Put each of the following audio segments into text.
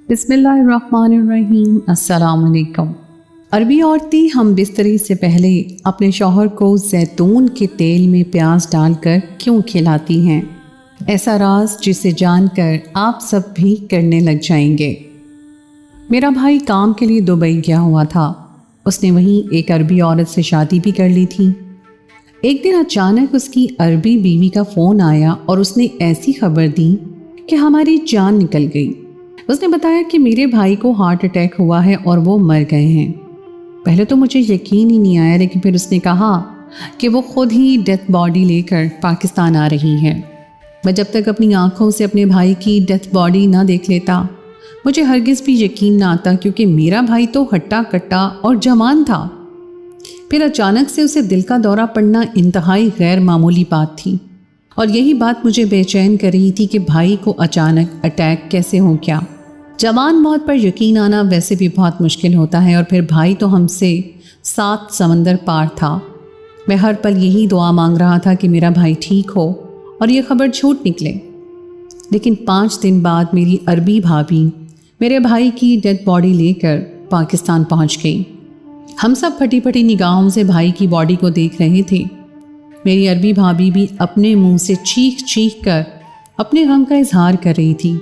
बिस्मिल्लाहिर्रहमानिर्रहीम। अस्सलाम वालेकुम। अरबी औरतें हम बिस्तरी से पहले अपने शौहर को जैतून के तेल में प्याज डालकर क्यों खिलाती हैं? ऐसा राज जिसे जानकर आप सब भी करने लग जाएंगे। मेरा भाई काम के लिए दुबई गया हुआ था। उसने वहीं एक अरबी औरत से शादी भी कर ली थी। एक दिन अचानक उसकी अरबी बीवी का फ़ोन आया और उसने ऐसी खबर दी कि हमारी जान निकल गई। उसने बताया कि मेरे भाई को हार्ट अटैक हुआ है और वो मर गए हैं। पहले तो मुझे यकीन ही नहीं आया, लेकिन फिर उसने कहा कि वो खुद ही डेथ बॉडी लेकर पाकिस्तान आ रही है। मैं जब तक अपनी आंखों से अपने भाई की डेथ बॉडी ना देख लेता मुझे हरगिज़ भी यकीन ना आता, क्योंकि मेरा भाई तो हट्टा कट्टा और जवान था। फिर अचानक से उसे दिल का दौरा पड़ना इंतहाई गैर मामूली बात थी, और यही बात मुझे बेचैन कर रही थी कि भाई को अचानक अटैक कैसे हो गया। जवान मौत पर यकीन आना वैसे भी बहुत मुश्किल होता है, और फिर भाई तो हमसे 7 समंदर पार था। मैं हर पल यही दुआ मांग रहा था कि मेरा भाई ठीक हो और ये खबर झूठ निकले। लेकिन 5 दिन बाद मेरी अरबी भाभी मेरे भाई की डेड बॉडी लेकर पाकिस्तान पहुंच गई। हम सब फटी फटी निगाहों से भाई की बॉडी को देख रहे थे। मेरी अरबी भाभी भी अपने मुंह से चीख चीख कर अपने गम का इजहार कर रही थी,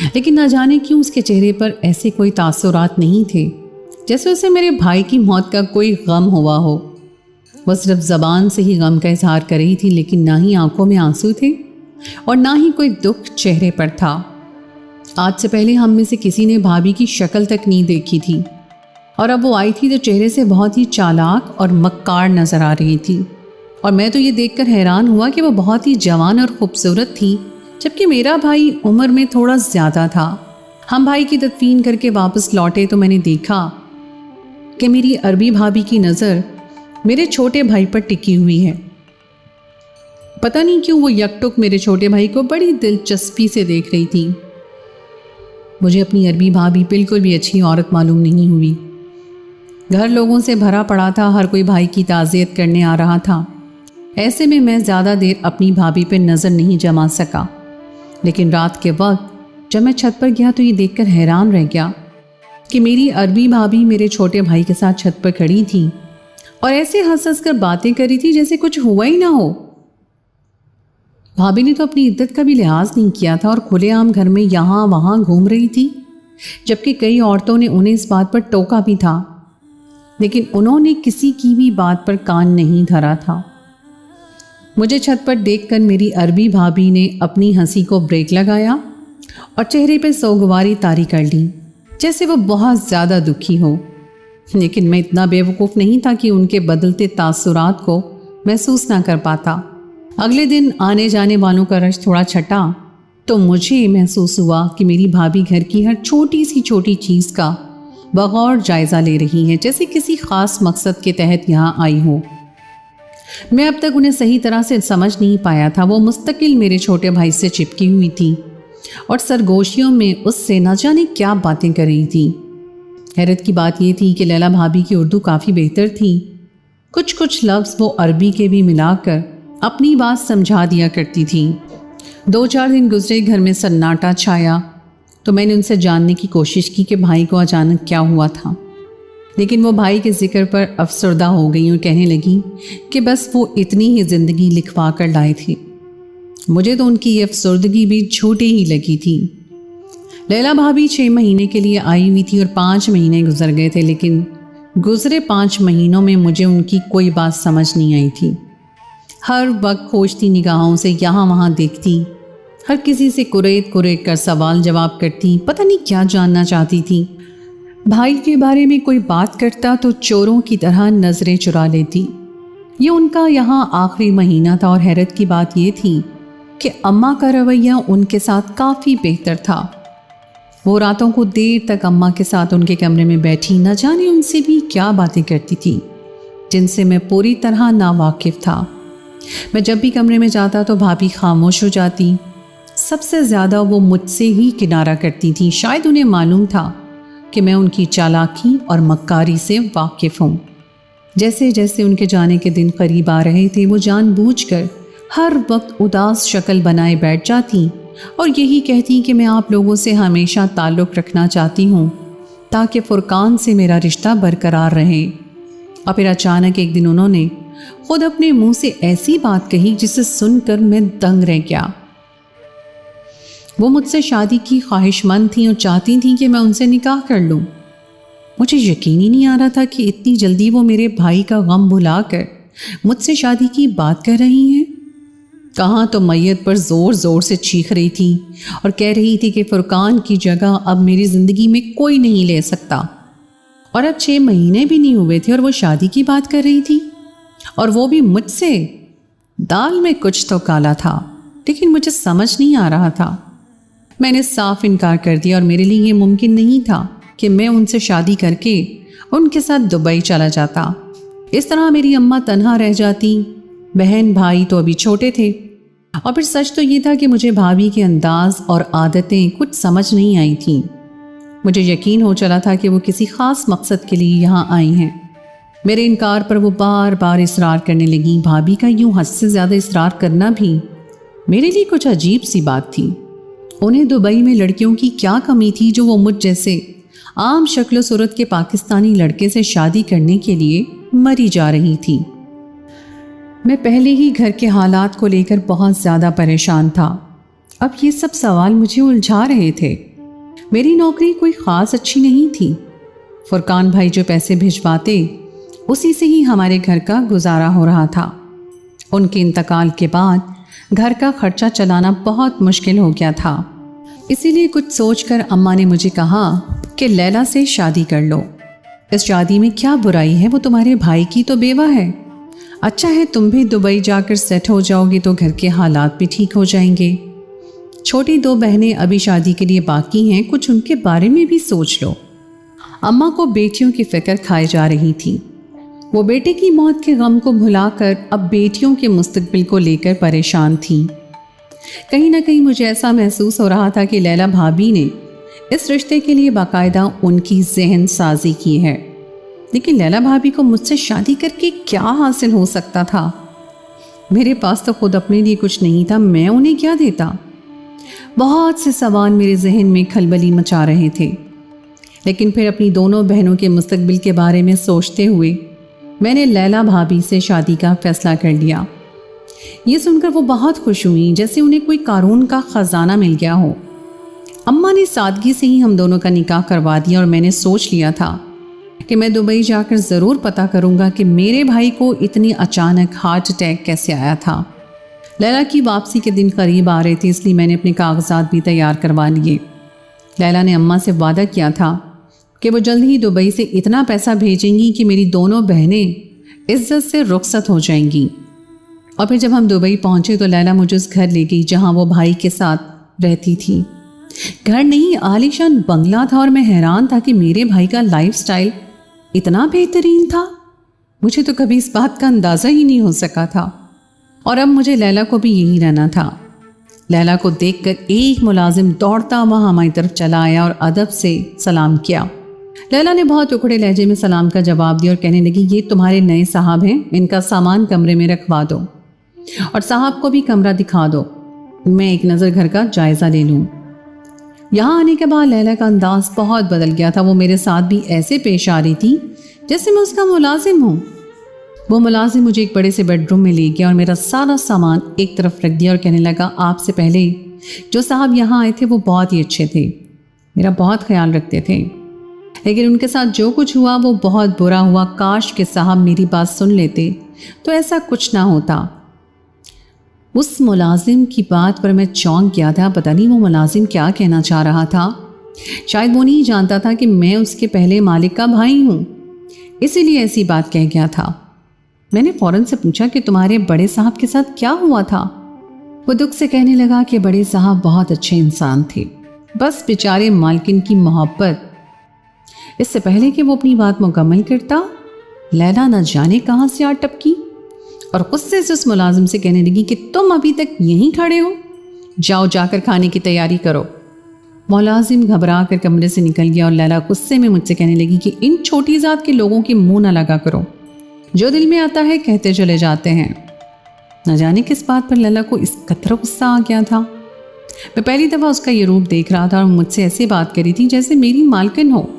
लेकिन न जाने क्यों उसके चेहरे पर ऐसे कोई तासुरात नहीं थे जैसे उसे मेरे भाई की मौत का कोई गम हुआ हो। वह सिर्फ ज़बान से ही गम का इजहार कर रही थी, लेकिन ना ही आंखों में आंसू थे और ना ही कोई दुख चेहरे पर था। आज से पहले हम में से किसी ने भाभी की शक्ल तक नहीं देखी थी, और अब वो आई थी तो चेहरे से बहुत ही चालाक और मक्कार नज़र आ रही थी। और मैं तो ये देखकर हैरान हुआ कि वो बहुत ही जवान और खूबसूरत थी, जबकि मेरा भाई उम्र में थोड़ा ज़्यादा था। हम भाई की तदफीन करके वापस लौटे तो मैंने देखा कि मेरी अरबी भाभी की नज़र मेरे छोटे भाई पर टिकी हुई है। पता नहीं क्यों वो यकटुक मेरे छोटे भाई को बड़ी दिलचस्पी से देख रही थी। मुझे अपनी अरबी भाभी बिल्कुल भी अच्छी औरत मालूम नहीं हुई। घर लोगों से भरा पड़ा था, हर कोई भाई की ताज़ियत करने आ रहा था। ऐसे में मैं ज़्यादा देर अपनी भाभी पर नज़र नहीं जमा सका, लेकिन रात के वक्त जब मैं छत पर गया तो ये देखकर हैरान रह गया कि मेरी अरबी भाभी मेरे छोटे भाई के साथ छत पर खड़ी थी और ऐसे हंस हंस कर बातें कर रही थी जैसे कुछ हुआ ही ना हो। भाभी ने तो अपनी इज्जत का भी लिहाज नहीं किया था और खुलेआम घर में यहाँ वहाँ घूम रही थी, जबकि कई औरतों ने उन्हें इस बात पर टोका भी था, लेकिन उन्होंने किसी की भी बात पर कान नहीं धरा था। मुझे छत पर देखकर मेरी अरबी भाभी ने अपनी हंसी को ब्रेक लगाया और चेहरे पर सोगवारी तारी कर ली, जैसे वो बहुत ज़्यादा दुखी हो। लेकिन मैं इतना बेवकूफ़ नहीं था कि उनके बदलते तासुरात को महसूस ना कर पाता। अगले दिन आने जाने वालों का रश थोड़ा छटा तो मुझे महसूस हुआ कि मेरी भाभी घर की हर छोटी सी छोटी चीज़ का बगौर जायज़ा ले रही है, जैसे किसी ख़ास मकसद के तहत यहाँ आई हो। मैं अब तक उन्हें सही तरह से समझ नहीं पाया था। वो मुस्तकिल मेरे छोटे भाई से चिपकी हुई थी और सरगोशियों में उससे न जाने क्या बातें कर रही थी। हैरत की बात यह थी कि लैला भाभी की उर्दू काफ़ी बेहतर थी। कुछ कुछ लफ्ज़ वो अरबी के भी मिलाकर अपनी बात समझा दिया करती थी। 2-4 दिन गुजरे, घर में सन्नाटा छाया, तो मैंने उनसे जानने की कोशिश की कि भाई को अचानक क्या हुआ था। लेकिन वो भाई के जिक्र पर अफसरदा हो गई और कहने लगी कि बस वो इतनी ही ज़िंदगी लिखवा कर लाए थे। मुझे तो उनकी ये अफसरदगी भी झूठी ही लगी थी। लैला भाभी 6 महीने के लिए आई हुई थी और 5 महीने गुजर गए थे, लेकिन गुजरे 5 महीनों में मुझे उनकी कोई बात समझ नहीं आई थी। हर वक्त खोजती निगाहों से यहाँ वहाँ देखती, हर किसी से कुरेद कुरेद कर सवाल जवाब करती, पता नहीं क्या जानना चाहती थी। भाई के बारे में कोई बात करता तो चोरों की तरह नज़रें चुरा लेती। ये उनका यहाँ आखिरी महीना था और हैरत की बात ये थी कि अम्मा का रवैया उनके साथ काफ़ी बेहतर था। वो रातों को देर तक अम्मा के साथ उनके कमरे में बैठी न जाने उनसे भी क्या बातें करती थी, जिनसे मैं पूरी तरह नावाकिफ़ था। मैं जब भी कमरे में जाता तो भाभी खामोश हो जाती। सबसे ज़्यादा वो मुझसे ही किनारा करती थी। शायद उन्हें मालूम था कि मैं उनकी चालाकी और मक्कारी से वाकिफ़ हूँ। जैसे जैसे उनके जाने के दिन करीब आ रहे थे, वो जानबूझकर हर वक्त उदास शक्ल बनाए बैठ जाती और यही कहती कि मैं आप लोगों से हमेशा ताल्लुक़ रखना चाहती हूँ ताकि फुरकान से मेरा रिश्ता बरकरार रहे। और फिर अचानक एक दिन उन्होंने खुद अपने मुंह से ऐसी बात कही जिसे सुनकर मैं दंग रह गया। वो मुझसे शादी की ख्वाहिशमंद थी और चाहती थी कि मैं उनसे निकाह कर लूँ। मुझे यकीन ही नहीं आ रहा था कि इतनी जल्दी वो मेरे भाई का गम भुलाकर मुझसे शादी की बात कर रही हैं। कहाँ तो मैयत पर ज़ोर ज़ोर से चीख रही थी और कह रही थी कि फुरकान की जगह अब मेरी ज़िंदगी में कोई नहीं ले सकता। और अब 6 महीने भी नहीं हुए थे और वो शादी की बात कर रही थी, और वो भी मुझसे। दाल में कुछ तो काला था, लेकिन मुझे समझ नहीं आ रहा था। मैंने साफ इनकार कर दिया और मेरे लिए ये मुमकिन नहीं था कि मैं उनसे शादी करके उनके साथ दुबई चला जाता। इस तरह मेरी अम्मा तन्हा रह जाती, बहन भाई तो अभी छोटे थे। और फिर सच तो ये था कि मुझे भाभी के अंदाज और आदतें कुछ समझ नहीं आई थीं। मुझे यकीन हो चला था कि वो किसी ख़ास मकसद के लिए यहाँ आई हैं। मेरे इनकार पर वो बार बार इसरार करने लगी। भाभी का यूँ हद से ज़्यादा इसरार करना भी मेरे लिए कुछ अजीब सी बात थी। उन्हें दुबई में लड़कियों की क्या कमी थी जो वो मुझ जैसे आम शक्ल सूरत के पाकिस्तानी लड़के से शादी करने के लिए मरी जा रही थी। मैं पहले ही घर के हालात को लेकर बहुत ज़्यादा परेशान था। अब ये सब सवाल मुझे उलझा रहे थे। मेरी नौकरी कोई ख़ास अच्छी नहीं थी। फुरकान भाई जो पैसे भिजवाते उसी से ही हमारे घर का गुजारा हो रहा था। उनके इंतकाल के बाद घर का खर्चा चलाना बहुत मुश्किल हो गया था। इसीलिए कुछ सोचकर अम्मा ने मुझे कहा कि लैला से शादी कर लो। इस शादी में क्या बुराई है, वो तुम्हारे भाई की तो बेवा है। अच्छा है तुम भी दुबई जाकर सेट हो जाओगे तो घर के हालात भी ठीक हो जाएंगे। छोटी 2 बहनें अभी शादी के लिए बाकी हैं, कुछ उनके बारे में भी सोच लो। अम्मा को बेटियों की फिक्र खाई जा रही थी। वो बेटे की मौत के गम को भुलाकर अब बेटियों के मुस्तकबिल को लेकर परेशान थी। कहीं ना कहीं मुझे ऐसा महसूस हो रहा था कि लैला भाभी ने इस रिश्ते के लिए बाकायदा उनकी जहन साजी की है। लेकिन लैला भाभी को मुझसे शादी करके क्या हासिल हो सकता था? मेरे पास तो खुद अपने लिए कुछ नहीं था, मैं उन्हें क्या देता? बहुत से सवाल मेरे जहन में खलबली मचा रहे थे। लेकिन फिर अपनी दोनों बहनों के मुस्तकबिल के बारे में सोचते हुए मैंने लैला भाभी से शादी का फैसला कर लिया। ये सुनकर वो बहुत खुश हुई, जैसे उन्हें कोई कारून का खजाना मिल गया हो। अम्मा ने सादगी से ही हम दोनों का निकाह करवा दिया और मैंने सोच लिया था कि मैं दुबई जाकर ज़रूर पता करूंगा कि मेरे भाई को इतनी अचानक हार्ट अटैक कैसे आया था। लैला की वापसी के दिन करीब आ रहे थे, इसलिए मैंने अपने कागजात भी तैयार करवा लिए। लैला ने अम्मा से वादा किया था कि वो जल्द ही दुबई से इतना पैसा भेजेंगी कि मेरी दोनों बहनें इज्जत से रुखसत हो जाएंगी। और फिर जब हम दुबई पहुंचे तो लैला मुझे उस घर ले गई जहां वो भाई के साथ रहती थी। घर नहीं, आलीशान बंगला था और मैं हैरान था कि मेरे भाई का लाइफस्टाइल इतना बेहतरीन था। मुझे तो कभी इस बात का अंदाज़ा ही नहीं हो सका था। और अब मुझे लैला को भी यही रहना था। लैला को देखकर एक मुलाजिम दौड़ता हुआ हमारी तरफ चला आया और अदब से सलाम किया। लैला ने बहुत उखड़े लहजे में सलाम का जवाब दिया और कहने लगी, ये तुम्हारे नए साहब हैं, इनका सामान कमरे में रखवा दो और साहब को भी कमरा दिखा दो, मैं एक नज़र घर का जायज़ा ले लूँ। यहाँ आने के बाद लैला का अंदाज बहुत बदल गया था। वो मेरे साथ भी ऐसे पेश आ रही थी जैसे मैं उसका मुलाजिम हूँ। वो मुलाजिम मुझे एक बड़े से बेडरूम में ले गया और मेरा सारा सामान एक तरफ रख दिया और कहने लगा, आपसे पहले जो साहब यहाँ आए थे वो बहुत ही अच्छे थे, मेरा बहुत ख्याल रखते थे, लेकिन उनके साथ जो कुछ हुआ वो बहुत बुरा हुआ। काश के साहब मेरी बात सुन लेते तो ऐसा कुछ ना होता। उस मुलाजिम की बात पर मैं चौंक गया था। पता नहीं वो मुलाजिम क्या कहना चाह रहा था। शायद वो नहीं जानता था कि मैं उसके पहले मालिक का भाई हूँ, इसीलिए ऐसी बात कह गया था। मैंने फौरन से पूछा कि तुम्हारे बड़े साहब के साथ क्या हुआ था? वो दुख से कहने लगा कि बड़े साहब बहुत अच्छे इंसान थे, बस बेचारे मालकिन की मोहब्बत। इससे पहले कि वो अपनी बात मुकम्मल करता, लैला न जाने कहाँ से आ टपकी और गुस्से से उस मुलाजिम से कहने लगी कि तुम अभी तक यहीं खड़े हो, जाओ जाकर खाने की तैयारी करो। मुलाजिम घबरा कर कमरे से निकल गया और लैला गुस्से में मुझसे कहने लगी कि इन छोटी जात के लोगों के मुंह न लगा करो, जो दिल में आता है कहते चले जाते हैं। न जाने किस बात पर लैला को इस कतरा गुस्सा आ गया था। मैं पहली दफ़ा उसका ये रूप देख रहा था और मुझसे ऐसे बात करी थी जैसे मेरी मालकिन हो।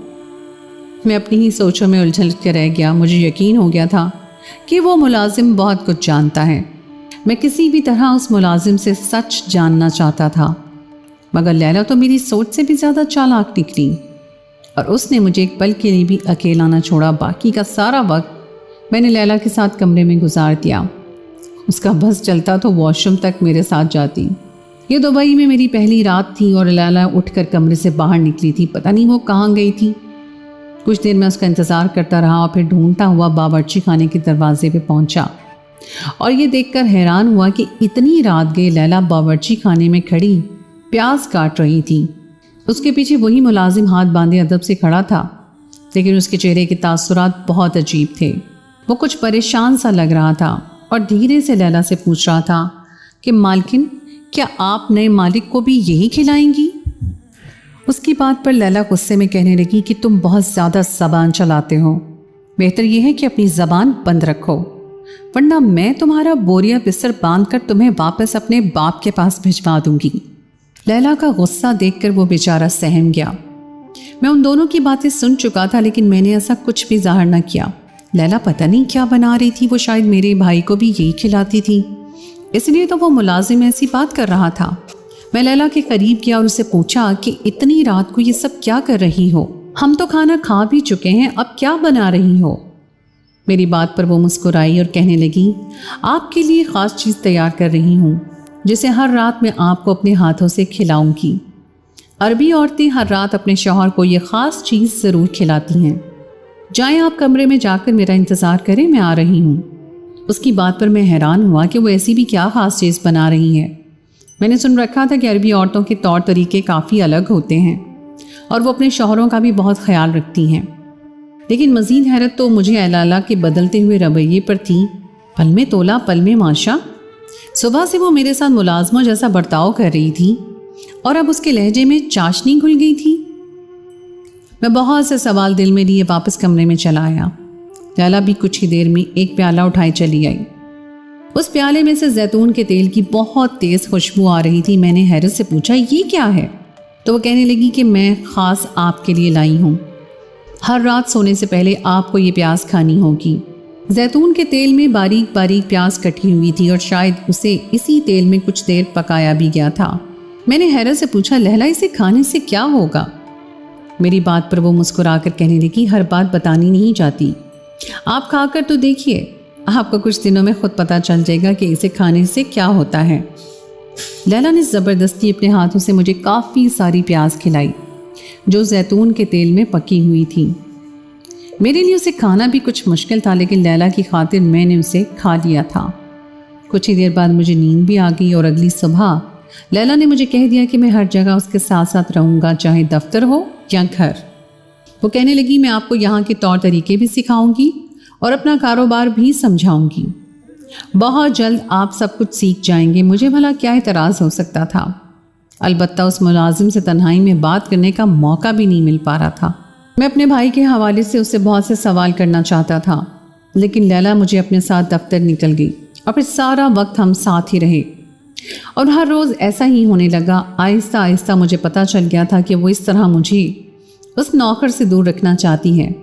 मैं अपनी ही सोचों में उलझल के रह गया। मुझे यकीन हो गया था कि वो मुलाजिम बहुत कुछ जानता है। मैं किसी भी तरह उस मुलाजिम से सच जानना चाहता था, मगर लैला तो मेरी सोच से भी ज़्यादा चालाक निकली और उसने मुझे एक पल के लिए भी अकेला न छोड़ा। बाकी का सारा वक्त मैंने लैला के साथ कमरे में गुजार दिया। उसका बस चलता तो वॉशरूम तक मेरे साथ जाती। ये दुबई में मेरी पहली रात थी और लैला उठकर कमरे से बाहर निकली थी। पता नहीं वो कहाँ गई थी। कुछ देर मैं उसका इंतज़ार करता रहा और फिर ढूंढता हुआ बावर्ची खाने के दरवाजे पे पहुंचा और ये देखकर हैरान हुआ कि इतनी रात गई लैला बावर्ची खाने में खड़ी प्याज काट रही थी। उसके पीछे वही मुलाजिम हाथ बांधे अदब से खड़ा था, लेकिन उसके चेहरे के तासुरात बहुत अजीब थे। वो कुछ परेशान सा लग रहा था और धीरे से लैला से पूछ रहा था कि मालकिन, क्या आप नए मालिक को भी यही खिलाएंगी? उसकी बात पर लैला गुस्से में कहने लगी कि तुम बहुत ज़्यादा ज़बान चलाते हो। बेहतर यह है कि अपनी ज़बान बंद रखो, वरना मैं तुम्हारा बोरिया बिस्तर बांध कर तुम्हें वापस अपने बाप के पास भिजवा दूंगी। लैला का गुस्सा देखकर वो बेचारा सहम गया। मैं उन दोनों की बातें सुन चुका था, लेकिन मैंने ऐसा कुछ भी जाहिर न किया। लैला पता नहीं क्या बना रही थी। वो शायद मेरे भाई को भी यही खिलाती थी, इसलिए तो वो मुलाजिम ऐसी बात कर रहा था। मैं लैला के करीब गया और उससे पूछा कि इतनी रात को ये सब क्या कर रही हो? हम तो खाना खा भी चुके हैं, अब क्या बना रही हो? मेरी बात पर वो मुस्कुराई और कहने लगी, आपके लिए ख़ास चीज़ तैयार कर रही हूँ जिसे हर रात मैं आपको अपने हाथों से खिलाऊंगी। अरबी औरतें हर रात अपने शौहर को ये ख़ास चीज़ ज़रूर खिलाती हैं। जाएं, आप कमरे में जाकर मेरा इंतज़ार करें, मैं आ रही हूँ। उसकी बात पर मैं हैरान हुआ कि वो ऐसी भी क्या ख़ास चीज़ बना रही है। मैंने सुन रखा था कि अरबी औरतों के तौर तरीके काफ़ी अलग होते हैं और वो अपने शौहरों का भी बहुत ख्याल रखती हैं, लेकिन मज़ीद हैरत तो मुझे लैला के बदलते हुए रवैये पर थी। पल में तोला पल में माशा। सुबह से वो मेरे साथ मुलाजमों जैसा बर्ताव कर रही थी और अब उसके लहजे में चाशनी घुल गई थी। मैं बहुत से सवाल दिल में लिए वापस कमरे में चला आया। लैला भी कुछ ही देर में एक प्याला उठाई चली आई। उस प्याले में से जैतून के तेल की बहुत तेज़ खुशबू आ रही थी। मैंने हैरत से पूछा, ये क्या है? तो वो कहने लगी कि मैं ख़ास आपके लिए लाई हूँ। हर रात सोने से पहले आपको ये प्याज खानी होगी। जैतून के तेल में बारीक बारीक प्याज कटी हुई थी और शायद उसे इसी तेल में कुछ देर पकाया भी गया था। मैंने हैरत से पूछा, लैला इसे खाने से क्या होगा? मेरी बात पर वो मुस्कुराकर कहने लगी, हर बात बतानी नहीं जाती, आप खाकर तो देखिए, आपको कुछ दिनों में खुद पता चल जाएगा कि इसे खाने से क्या होता है। लैला ने ज़बरदस्ती अपने हाथों से मुझे काफ़ी सारी प्याज खिलाई जो जैतून के तेल में पकी हुई थी। मेरे लिए उसे खाना भी कुछ मुश्किल था, लेकिन लैला की खातिर मैंने उसे खा लिया था। कुछ ही देर बाद मुझे नींद भी आ गई और अगली सुबह लैला ने मुझे कह दिया कि मैं हर जगह उसके साथ साथ रहूँगा, चाहे दफ्तर हो या घर। वो कहने लगी, मैं आपको यहाँ के तौर तरीके भी सिखाऊंगी और अपना कारोबार भी समझाऊंगी। बहुत जल्द आप सब कुछ सीख जाएंगे। मुझे भला क्या एतराज़ हो सकता था? अलबत्ता उस मुलाजिम से तन्हाई में बात करने का मौका भी नहीं मिल पा रहा था। मैं अपने भाई के हवाले से उससे बहुत से सवाल करना चाहता था, लेकिन लैला मुझे अपने साथ दफ्तर निकल गई और फिर सारा वक्त हम साथ ही रहे और हर रोज़ ऐसा ही होने लगा। आहिस्ता आहिस्ता मुझे पता चल गया था कि वो इस तरह मुझे उस नौकर से दूर रखना चाहती है।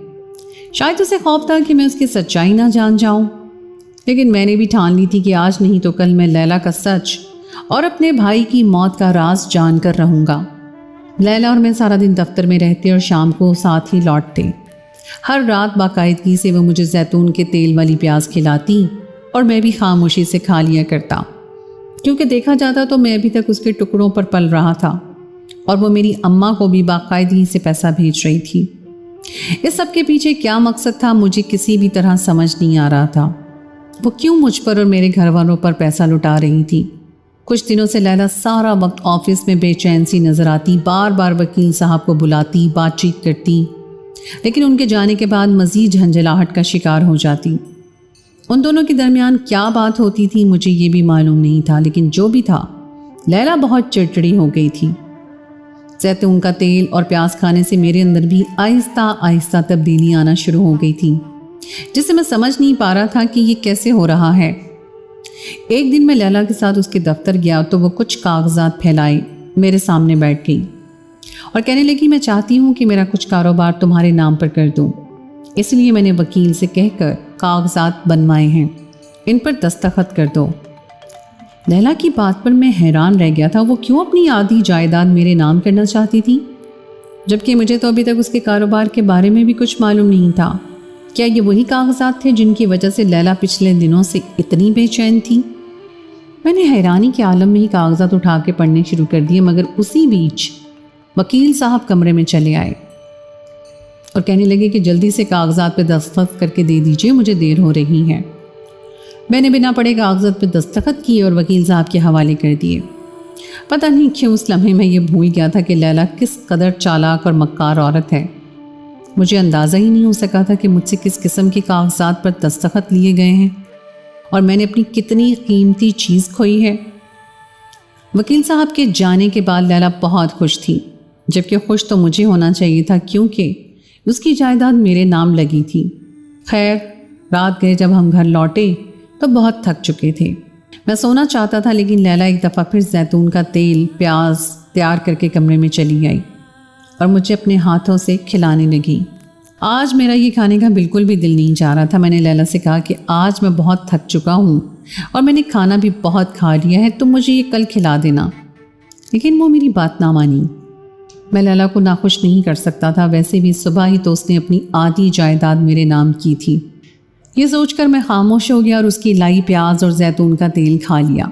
शायद उसे खौफ था कि मैं उसकी सच्चाई ना जान जाऊं, लेकिन मैंने भी ठान ली थी कि आज नहीं तो कल मैं लैला का सच और अपने भाई की मौत का राज जान कर रहूँगा। लैला और मैं सारा दिन दफ्तर में रहते और शाम को साथ ही लौटते। हर रात बाकायदगी से वो मुझे जैतून के तेल वाली प्याज खिलाती और मैं भी खामोशी से खा लिया करता, क्योंकि देखा जाता तो मैं अभी तक उसके टुकड़ों पर पल रहा था और वो मेरी अम्मा को भी बाकायदगी से पैसा भेज रही थी। इस सब के पीछे क्या मकसद था मुझे किसी भी तरह समझ नहीं आ रहा था। वो क्यों मुझ पर और मेरे घर वालों पर पैसा लुटा रही थी? कुछ दिनों से लैला सारा वक्त ऑफिस में बेचैन सी नजर आती, बार बार वकील साहब को बुलाती, बातचीत करती, लेकिन उनके जाने के बाद मज़ीद झंझलाहट का शिकार हो जाती। उन दोनों के दरमियान क्या बात होती थी मुझे ये भी मालूम नहीं था, लेकिन जो भी था लैला बहुत चिड़चिड़ी हो गई थी। जैतून का तेल और प्याज खाने से मेरे अंदर भी आहिस्ता आहिस्ता तब्दीली आना शुरू हो गई थी, जिसे मैं समझ नहीं पा रहा था कि ये कैसे हो रहा है। एक दिन मैं लैला के साथ उसके दफ्तर गया तो वो कुछ कागजात फैलाए मेरे सामने बैठ गई और कहने लगी, मैं चाहती हूँ कि मेरा कुछ कारोबार तुम्हारे नाम पर कर दूँ, इसलिए मैंने वकील से कहकर कागजात बनवाए हैं, इन पर दस्तखत कर दो। लैला की बात पर मैं हैरान रह गया था। वो क्यों अपनी आधी जायदाद मेरे नाम करना चाहती थी, जबकि मुझे तो अभी तक उसके कारोबार के बारे में भी कुछ मालूम नहीं था। क्या ये वही कागजात थे जिनकी वजह से लैला पिछले दिनों से इतनी बेचैन थी? मैंने हैरानी के आलम में ही कागजात उठा के पढ़ने शुरू कर दिए, मगर उसी बीच वकील साहब कमरे में चले आए और कहने लगे कि जल्दी से कागजात पे दस्तखत करके दे दीजिए, मुझे देर हो रही है। मैंने बिना पढ़े कागजात पे दस्तखत किए और वकील साहब के हवाले कर दिए। पता नहीं क्यों उस लम्हे में ये भूल गया था कि लैला किस कदर चालाक और मक्कार औरत है। मुझे अंदाज़ा ही नहीं हो सका था कि मुझसे किस किस्म के कागजात पर दस्तखत लिए गए हैं और मैंने अपनी कितनी कीमती चीज़ खोई है। वकील साहब के जाने के बाद लैला बहुत खुश थी, जबकि खुश तो मुझे होना चाहिए था, क्योंकि उसकी जायदाद मेरे नाम लगी थी। खैर, रात गए जब हम घर लौटे तो बहुत थक चुके थे। मैं सोना चाहता था, लेकिन लैला एक दफ़ा फिर जैतून का तेल प्याज तैयार करके कमरे में चली आई और मुझे अपने हाथों से खिलाने लगी। आज मेरा ये खाने का बिल्कुल भी दिल नहीं चाह रहा था। मैंने लैला से कहा कि आज मैं बहुत थक चुका हूँ और मैंने खाना भी बहुत खा लिया है, तुम मुझे ये कल खिला देना। लेकिन वो मेरी बात ना मानी। मैं लैला को नाखुश नहीं कर सकता था, वैसे भी सुबह ही तो उसने अपनी आधी जायदाद मेरे नाम की थी। ये सोचकर मैं खामोश हो गया और उसकी लाई प्याज और जैतून का तेल खा लिया।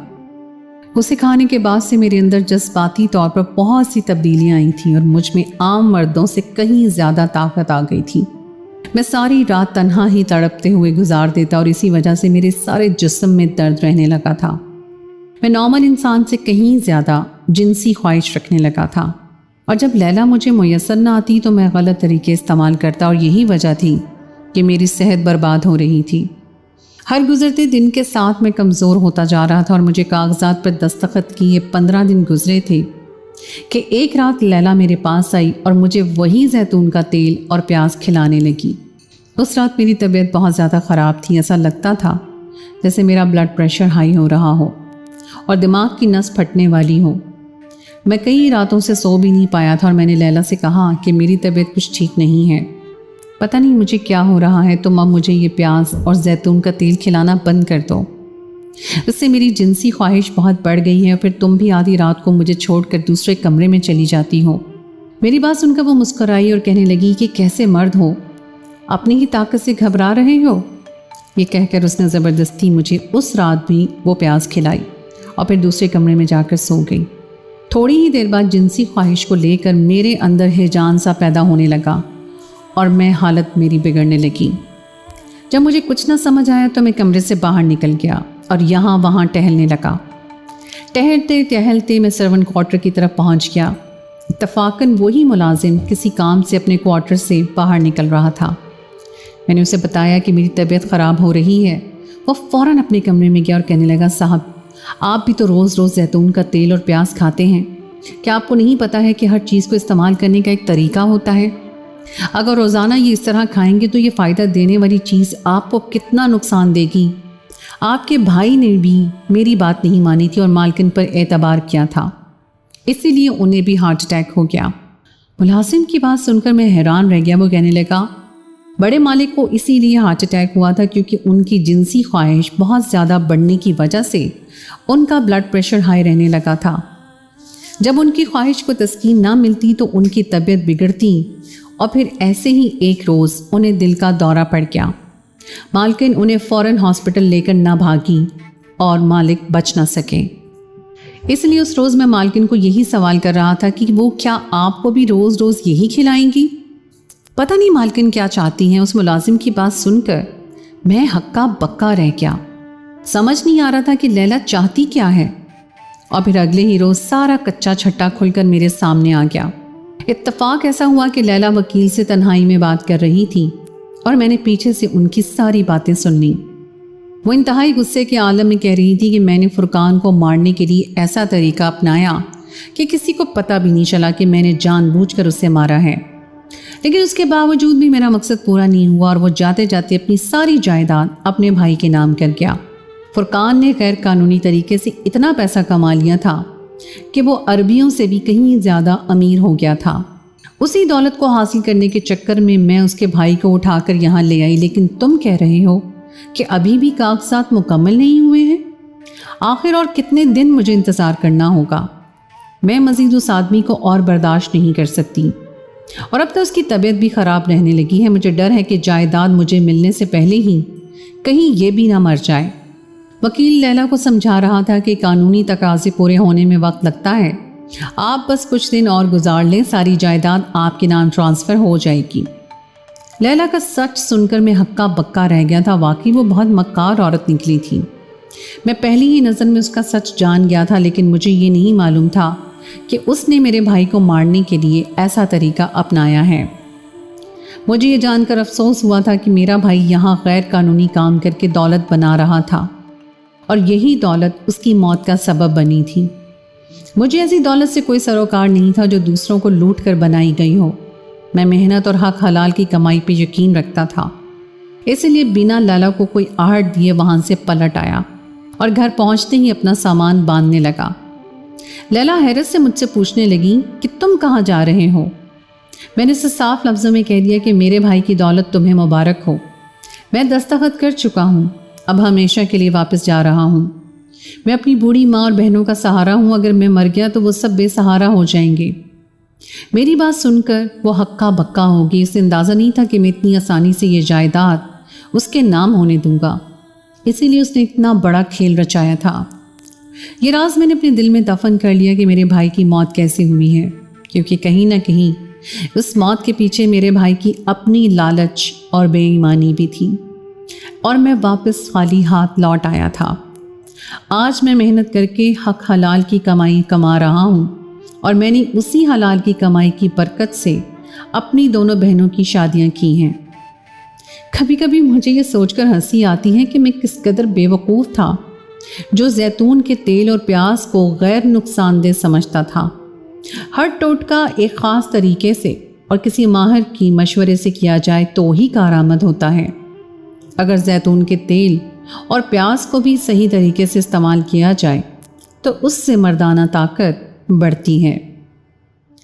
उसे खाने के बाद से मेरे अंदर जज्बाती तौर पर बहुत सी तब्दीलियां आई थीं और मुझ में आम मर्दों से कहीं ज़्यादा ताकत आ गई थी। मैं सारी रात तन्हा ही तड़पते हुए गुजार देता और इसी वजह से मेरे सारे जिस्म में दर्द रहने लगा था। मैं नॉर्मल इंसान से कहीं ज़्यादा जिनसी ख्वाहिश रखने लगा था और जब लैला मुझे मुयस्सर न आती तो मैं गलत तरीके इस्तेमाल करता और यही वजह थी कि मेरी सेहत बर्बाद हो रही थी। हर गुजरते दिन के साथ मैं कमज़ोर होता जा रहा था और मुझे कागजात पर दस्तखत किए 15 दिन गुजरे थे कि एक रात लैला मेरे पास आई और मुझे वही जैतून का तेल और प्याज खिलाने लगी। उस रात मेरी तबीयत बहुत ज़्यादा ख़राब थी। ऐसा लगता था जैसे मेरा ब्लड प्रेशर हाई हो रहा हो और दिमाग की नस फटने वाली हो। मैं कई रातों से सो भी नहीं पाया था और मैंने लैला से कहा कि मेरी तबीयत कुछ ठीक नहीं है, पता नहीं मुझे क्या हो रहा है, तुम अब मुझे ये प्याज और जैतून का तेल खिलाना बंद कर दो। उससे मेरी जिनसी ख्वाहिश बहुत बढ़ गई है और फिर तुम भी आधी रात को मुझे छोड़कर दूसरे कमरे में चली जाती हो। मेरी बात सुनकर वो मुस्कुराई और कहने लगी कि कैसे मर्द हो, अपनी ही ताकत से घबरा रहे हो। ये कहकर उसने ज़बरदस्ती मुझे उस रात भी वो प्याज खिलाई और फिर दूसरे कमरे में जाकर सो गई। थोड़ी ही देर बाद जिनसी ख्वाहिश को लेकर मेरे अंदर हिजान सा पैदा होने लगा और मैं हालत मेरी बिगड़ने लगी। जब मुझे कुछ ना समझ आया तो मैं कमरे से बाहर निकल गया और यहाँ वहाँ टहलने लगा। टहलते टहलते मैं सर्वेंट क्वार्टर की तरफ पहुँच गया। इत्तफाकन वही मुलाजिम किसी काम से अपने क्वार्टर से बाहर निकल रहा था। मैंने उसे बताया कि मेरी तबीयत ख़राब हो रही है। वो फ़ौरन अपने कमरे में गया और कहने लगा, साहब आप भी तो रोज़ रोज़ जैतून का तेल और प्याज खाते हैं, क्या आपको नहीं पता है कि हर चीज़ को इस्तेमाल करने का एक तरीका होता है? अगर रोज़ाना ये इस तरह खाएंगे तो ये फ़ायदा देने वाली चीज़ आपको कितना नुकसान देगी। आपके भाई ने भी मेरी बात नहीं मानी थी और मालकिन पर एतबार किया था, इसीलिए उन्हें भी हार्ट अटैक हो गया। मुलाजिम की बात सुनकर मैं हैरान रह गया। वो कहने लगा, बड़े मालिक को इसीलिए हार्ट अटैक हुआ था क्योंकि उनकी जिनसी ख्वाहिश बहुत ज़्यादा बढ़ने की वजह से उनका ब्लड प्रेशर हाई रहने लगा था। जब उनकी ख्वाहिश को तस्कीन ना मिलती तो उनकी तबीयत बिगड़ती और फिर ऐसे ही एक रोज़ उन्हें दिल का दौरा पड़ गया। मालकिन उन्हें फ़ौरन हॉस्पिटल लेकर ना भागी और मालिक बच ना सके। इसलिए उस रोज़ मैं मालकिन को यही सवाल कर रहा था कि वो क्या आपको भी रोज़ रोज़ यही खिलाएंगी? पता नहीं मालकिन क्या चाहती हैं। उस मुलाजिम की बात सुनकर मैं हक्का बक्का रह गया। समझ नहीं आ रहा था कि लैला चाहती क्या है। और फिर अगले ही रोज़ सारा कच्चा छट्टा खुलकर मेरे सामने आ गया। इत्तफाक ऐसा हुआ कि लैला वकील से तन्हाई में बात कर रही थी और मैंने पीछे से उनकी सारी बातें सुन ली। वो इंतहाई गुस्से के आलम में कह रही थी कि मैंने फुरकान को मारने के लिए ऐसा तरीका अपनाया कि किसी को पता भी नहीं चला कि मैंने जानबूझकर उसे मारा है, लेकिन उसके बावजूद भी मेरा मकसद पूरा नहीं हुआ और वो जाते जाते अपनी सारी जायदाद अपने भाई के नाम कर गया। फुरकान ने गैर कानूनी तरीके से इतना पैसा कमा लिया था कि वो अरबियों से भी कहीं ज़्यादा अमीर हो गया था। उसी दौलत को हासिल करने के चक्कर में मैं उसके भाई को उठाकर यहाँ ले आई, लेकिन तुम कह रहे हो कि अभी भी कागजात मुकम्मल नहीं हुए हैं। आखिर और कितने दिन मुझे इंतज़ार करना होगा? मैं मज़ीद उस आदमी को और बर्दाश्त नहीं कर सकती, और अब तो उसकी तबीयत भी ख़राब रहने लगी है। मुझे डर है कि जायदाद मुझे मिलने से पहले ही कहीं ये भी ना मर जाए। वकील लैला को समझा रहा था कि कानूनी तकाज़े पूरे होने में वक्त लगता है, आप बस कुछ दिन और गुजार लें, सारी जायदाद आपके नाम ट्रांसफ़र हो जाएगी। लैला का सच सुनकर मैं हक्का बक्का रह गया था। वाकई वो बहुत मक्कार औरत निकली थी। मैं पहली ही नज़र में उसका सच जान गया था, लेकिन मुझे ये नहीं मालूम था कि उसने मेरे भाई को मारने के लिए ऐसा तरीका अपनाया है। मुझे ये जानकर अफसोस हुआ था कि मेरा भाई यहाँ गैर कानूनी काम करके दौलत बना रहा था, और यही दौलत उसकी मौत का सबब बनी थी। मुझे ऐसी दौलत से कोई सरोकार नहीं था जो दूसरों को लूट कर बनाई गई हो। मैं मेहनत और हक हलाल की कमाई पे यकीन रखता था, इसलिए बिना लैला को कोई आहट दिए वहाँ से पलट आया और घर पहुँचते ही अपना सामान बांधने लगा। लैला हैरत से मुझसे पूछने लगी कि तुम कहाँ जा रहे हो? मैंने उसे साफ लफ्ज़ों में कह दिया कि मेरे भाई की दौलत तुम्हें मुबारक हो। मैं दस्तखत कर चुका हूँ, अब हमेशा के लिए वापस जा रहा हूँ। मैं अपनी बूढ़ी माँ और बहनों का सहारा हूँ। अगर मैं मर गया तो वो सब बेसहारा हो जाएंगे। मेरी बात सुनकर वो हक्का बक्का हो गई। उसे अंदाज़ा नहीं था कि मैं इतनी आसानी से ये जायदाद उसके नाम होने दूंगा, इसीलिए उसने इतना बड़ा खेल रचाया था। ये राज मैंने अपने दिल में दफन कर लिया कि मेरे भाई की मौत कैसे हुई है, क्योंकि कहीं ना कहीं उस मौत के पीछे मेरे भाई की अपनी लालच और बेईमानी भी थी, और मैं वापस खाली हाथ लौट आया था। आज मैं मेहनत करके हक हलाल की कमाई कमा रहा हूँ, और मैंने उसी हलाल की कमाई की बरकत से अपनी दोनों बहनों की शादियाँ की हैं। कभी कभी मुझे ये सोचकर हंसी आती है कि मैं किस कदर बेवकूफ़ था जो जैतून के तेल और प्याज को गैर नुकसानदेह समझता था। हर टोटका एक ख़ास तरीके से और किसी माहिर की मशवरे से किया जाए तो ही कारआमद होता है। अगर जैतून के तेल और प्याज को भी सही तरीके से इस्तेमाल किया जाए तो उससे मर्दाना ताकत बढ़ती है।